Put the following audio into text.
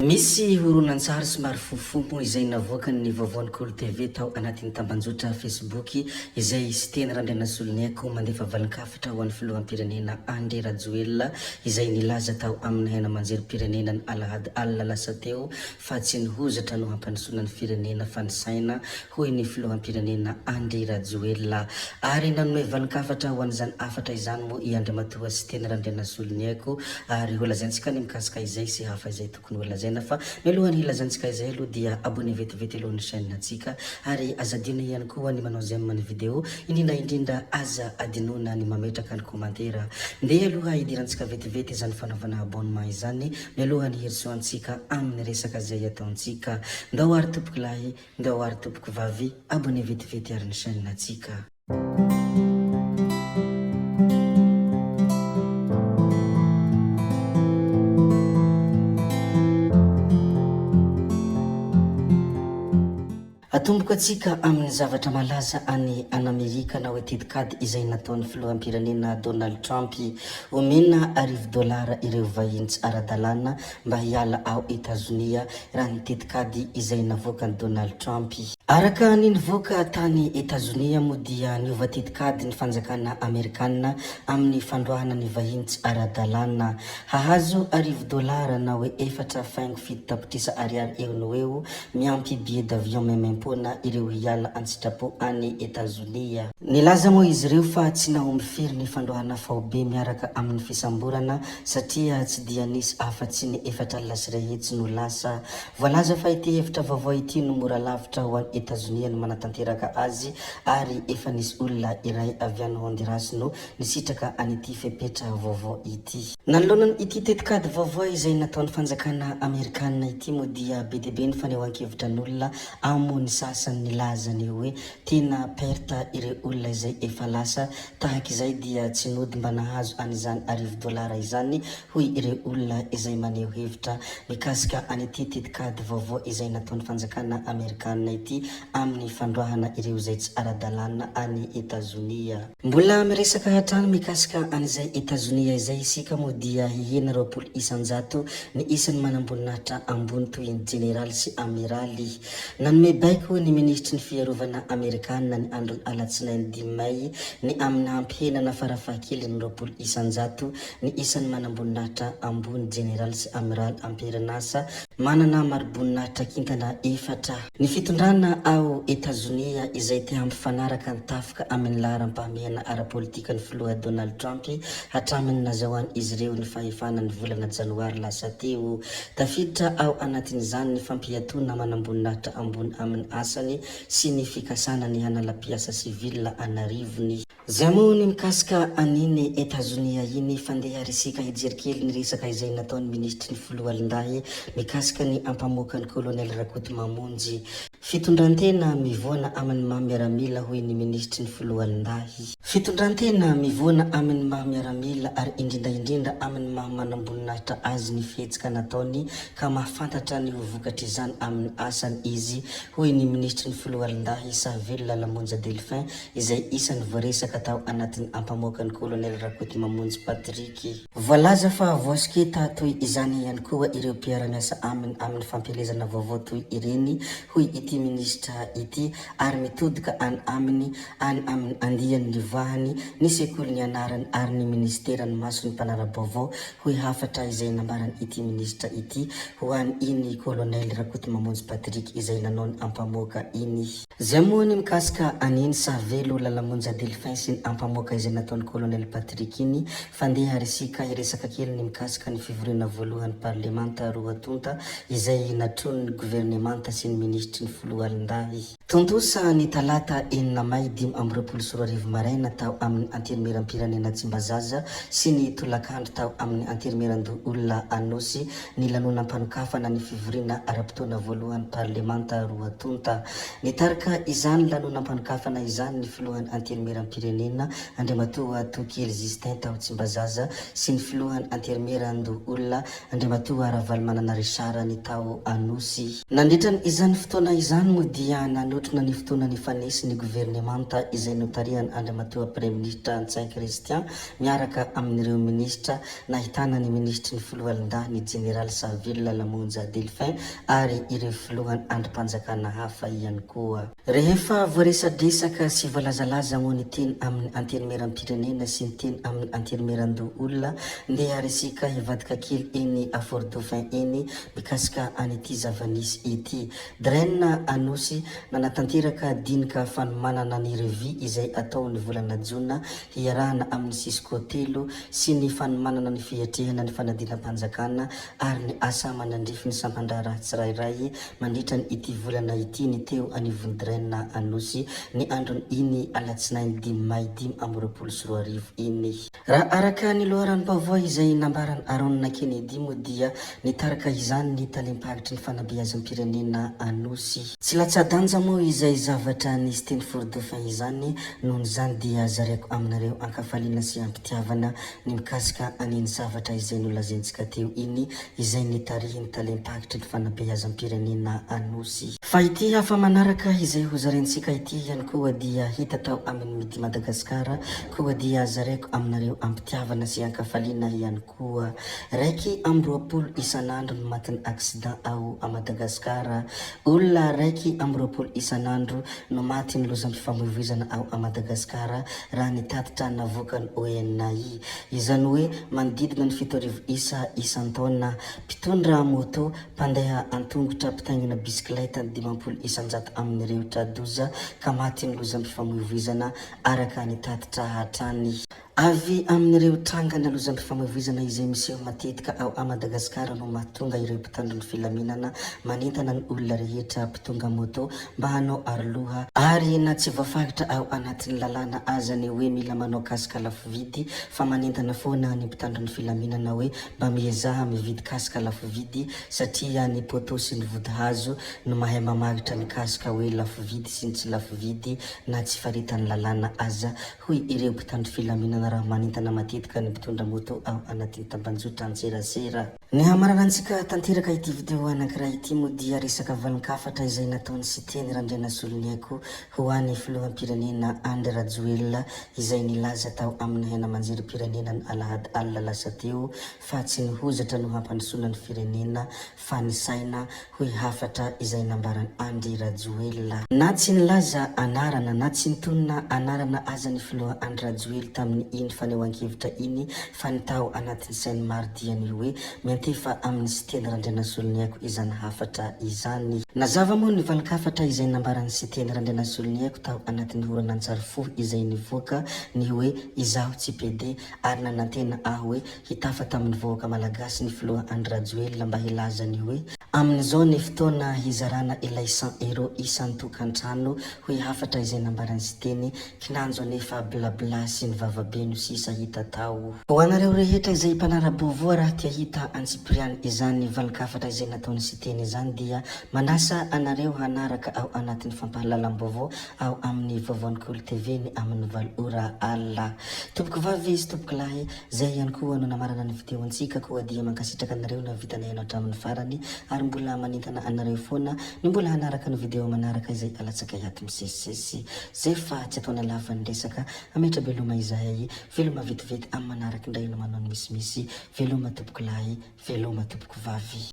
Misy horonan-tsary somary fofofompo izay navoaka ny vaovaon'ny Kolo TV tao anatin'ny tambanjotra Facebook izay siteny Randriana Soloniako mandefa valankafatra ho an'ny filoham-pirenena Andry Rajoelina izay nilaza tao amin'ny haina manjerim-pirenena ny Alahady alina lasa teo fa tsy nihozatra no hampandrosoana ny firenena fanisaina hoy ny filoham-pirenena Andry Rajoelina ary nanome valankafatra ho an'izany afatra izany moa i Andriamatoa siteny Randriana Soloniako ary holazaintsika ny mikasika izay sy hafa izay tokony holazaina fa melohany hilazantsika izay aloha dia abonné vetivety alohan'ny chaîne antsika ary azadina ihany koa ny manao j'aime ny vidéo indrindra aza adinona ny mametraka ny commentaire ndeha aloha idirantsika vetivety izany fanaovana abonnement izany melohany hirsoantsika amin'ny resaka izay ataontsika ndao ary tompoko lahy ndao ary tompoko vavy abonné vetivety ary ny chaîne antsika. Atomboka atsika amin'ny zavatra malaza any Amerika na hoe tetikady izay nataon'ny filoham-pirenena Donald Trump omena $10 ireo vahiny tsy ara-dalàna mba hiala ao Etazonia raha ny tetikady izay navoaka ny Donald Trump. Araka ny nivoaka tany Etazonia moa dia niova tetikady ny fanjakana Amerikanina amin'ny fandroahana ny vahiny tsy ara-dalàna hahazo $10 na hoe 4.7 tapitrisa ariary eo no eo miampy billet d'avion memempona ireo hiala antsitrapo any Etazonia. Nilaza moa izy ireo fa tsy nahomby firy ny fandroahana faobe miaraka amin'ny fisamborana satria tsy dia nisy afatsy ny 4 sy rehetsy no lasa. Voalaza fa ity hevitra vaovao ity no mora lavitra ho an'ny Etazonia no manatanteraka azy ary efa nisy olona iray avy any Honduras no nisitraka an'ity fepetra vaovao ity. Nanoloana ity tetikady vaovao izay nataon'ny fanjakana Amerikanina ity moa dia be dia be ny fanehoan-kevitran'olona amony sasany nilaza ny hoe tena perta ireo olona izay efa lasa tahaka izay dia tsy nody mba nahazo an'izany $10 izany hoy ireo olona izay maneho hevitra mikasika an'ity tetikady vaovao izay nataon'ny fanjakana Amerikanina ity amin'ny fandroahana ireo izay tsy ara-dalàna any Etazonia. Mbola miresaka hatrany mikasika an'izay Etazonia izay isika moa dia hihena 20 isanjato ny isan'ny manamboninahitra ambony toy ny generaly sy amiraly. Nanome baiko ny ministry ny fiarovana Amerikanina ny andro alatsinainy 5 May ny amin'ny hampihenana farafahakely ny 20 isanjato ny isan'ny manamboninahitra ambony generaly sy amiraly amperinasa manana maroboninahitra kintana 4. Ny fitondrana ao Etazonia izay te hampifanaraka ny tafika amin'ny laharam-pahamehana ara-politika ny filoha Donald Trump hatramin'ny nazahoany izy ireo ny fahefana ny volana Janoary lasa teo. Tafiditra ao anatin'izany ny fampiatona manamboninahitra ambony amin'ny asany sy ny fikasana ny hanala-piasa sivila anarivony. Zay moa ny mikasika an'iny Etazonia iny fandeha risika hijerikely ny resaka izay nataon'ny ministry ny filoha Alindahy mikasika ny ampamoaka ny kolonel Rakoto Mamonjy. Fitondrantena mivoana amin'ny maha-miaramila hoy ny ministry ny filoha Alindahy. Fitondrantena mivoana amin'ny maha-miaramila ary indrindra amin'ny maha-manamboninahitra azy ny fihetsika nataony ka mahafantatra ny vokatra izany amin'ny asany izy hoy ny ministry ny filoha Alindahy Saville Lamonja Delphin izay isan'ny voaresaka tao anatin'ny ampamoaka ny kolonel Rakoto Mamonjy Patrick. Voalaza fa voasiketa toy izany ihany koa ireo mpiara-miasa amin'ny fampelezana vaovao toy ireny hoy ity ministra ity ary mitodika amin'ny andiany livahany ny sekoly ny anarany ary ny ministerany maso ny mpanara-baovao hoy hafatra izay nambarany ity ministra ity ho an'ny iny kolonel Rakoto Mamonjy Patrick izay nanao ny ampamoaka iny. Zay moa ny mikasika an'iny Savelo Lamonja Delphin sy ny ampamoaka izay nataon'ny kolonel Patrick iny fandeha risika iresaka kely ny mikasika ny fivoriana voalohany parlemanta Roatonta izay natron'ny gouvernemanta sy ny ministry ny filoha Alindahy. Tontosa ny talata 4 May 2024 maraina tao amin'ny anterimeram-pirenena Tsimbazaza sy ny tolakandro tao amin'ny anterimeran-olona Anosy ny lanonam-panokafana ny fivoriana ara-potoana voalohany parlemanta Roatonta. Nitarika izany lanonam-panokafana izany ny filohan'ny anterimeram-pirenena Andriamatoa Tokely Justin tao Tsimbazaza sy ny filohan'ny anterimeran-olona Andriamatoa Ravalomanana Richard anarany tao Anosy. Nandritran' izany fotoana izany moa dia nanotrona ny fotoana ny fanesy ny gouvernemanta izay notariany Andriamatoa Premier Ministre Ntsay Christian miaraka amin'ireo ministra nahitana ny ministry ny filohalondahy ny General Saville Lamonja Delphin ary ireo filohany andrim-panjakana hafa ihany koa. Rehefa voaresadresaka sy voalazalaza moa ny teny amin'ny antenimeram-pirenena sy ny teny amin'ny antenimeran-doha olona ndeha resika hivadika kely eny a Fort Dauphin eny mikasika an'ity zavanisy ity. Draine Anosy nanatanteraka dinika fanomanana ny revie izay ataon'ny volana Jona hiarahana amin'ny Cisco telo sy ny fanomanana ny fiatrehana ny fanadinam-panjakana ary ny asa manandrify ny sampandrara tsirairay mandritra ny ity volana ity ny teo anivon'ny Draine Anosy ny androny iny alatsinainy 5 May 2024 iny. Raha araka ny loharanom-baovao izay nambarany Arona Kennedy moa dia nitaraka izany ny talempagitry ny fanabeazam-pirenena Anosy. Tsy latsa-danja moa izay zavatra nisy teny Fort Dauphin izany, noho izany dia zareko aminareo ankafaliana sy ampitiavana ny mikasika an'iny zavatra izay nolazaintsika teo iny izay nitarihin'ny talempagitry ny fanabeazam-pirenena Anosy. Fa ity hafa manaraka izay hozarentsika ity ihany koa dia hita tao amin'ny midi Madagasikara, koa dia zareko aminareo ampitiavana sy ankafaliana ihany koa. Raiky amby 20 isanandro no matin'ny accident ao a Madagasikara. Olona raiky amby 20 isanandro no maty ny lozam-pifamoivoizana ao a Madagasikara raha nitatitra navokany ONI. Izany hoe manodidina ny 7 isa isan-taona. Mpitondra moto, mpandeha antongotra, mpitaingina bisikileta 50 isanjato amin'ireo tradoza ka maty ny lozam-pifamoivoizana araka nitatitra hatrany. Avy amin'ireo trangana lozam-pifamoivoizana izay miseho matetika ao a Madagasikara no mahatonga ireo mpitandro ny filaminana manentana ny olona rehetra mpitonga moto mba hanao aroloha ary na tsy voafagitra ao anatin'ny lalàna aza ny hoe mila manao kasika lafo vidy fa manentana foana ny mpitandro ny filaminana hoe mba miezaha mividy kasika lafo vidy satria ny poto sy ny vody hazo no mahay mamagitra ny kasika hoe lafo vidy sy ny tsy lafo vidy na tsy faritan'ny lalàna aza hoy ireo mpitandro filaminana raha manentana matetika ny mpitondra moto ao anatin'ny tambanjotra antserasera. Ny hamararantsika tanteraka ity video anankiray ity moa dia resaka valon-kafatra izay nataony Siteny Randriana Soloniako ho an'ny filoham-pirenena Andry Rajoelina izay nilaza tao amin'ny hena manjerim-pirenena ny Alahady alina lasa teo fa tsy nihozatra no hampandrosoana ny firenena fa nisaina hoe hafatra izay nambarany Andry Rajoelina. Na tsy nilaza anarana na tsy nitonona anarana aza ny filoha Andry Rajoelina tamin'ny iny fanehoan-kevitra iny fa nitao anatin'ny sainy mardiany hoe miantefa amin'ny Siteny Randriana Soloniako izany hafatra izany. Nazava moa ny valon-kafatra izay nambarany Siteny Randriana Soloniako tao anatin'ny horonan-tsary fo izay nivoaka ny hoe izaho tsy PD ary nanantena aho hoe hitafa tamin'ny vahoaka malagasy ny filoha Andry Rajoelina mba hilazany hoe amin'izao ny fotoana hizarana ilay 100 euro isan'ny tokantrano hoe hafatra izay nambarany Siteny kinanjo anefa blabla sy ny vavabe no sisa hita tao. Ho anareo rehetra izay mpanara-baovao raha tia hita Antsipriany izany valon-kafatra izay nataony Siteny izany dia manasa anareo hanaraka ao anatin'ny fampahalalam-baovao ao amin'ny Vaovaon'Kolo TV ny amin'ny 7 ora alina. Tompoko vavy sy tompoko lahy, zay ihany koa no namarana ny video antsika koa dia mankasitraka anareo na vitanay ianao hatramin'ny farany ary mbola manentana anareo foana ny mbola hanaraka ny video manaraka izay alatsaka hiaty misesisesy zay fa tsy ataona lava ny resaka ametra veloma izahay veloma vetivety amin'ny manaraka indray no manao ny misimisy veloma tompoko lahy veloma tompoko vavy.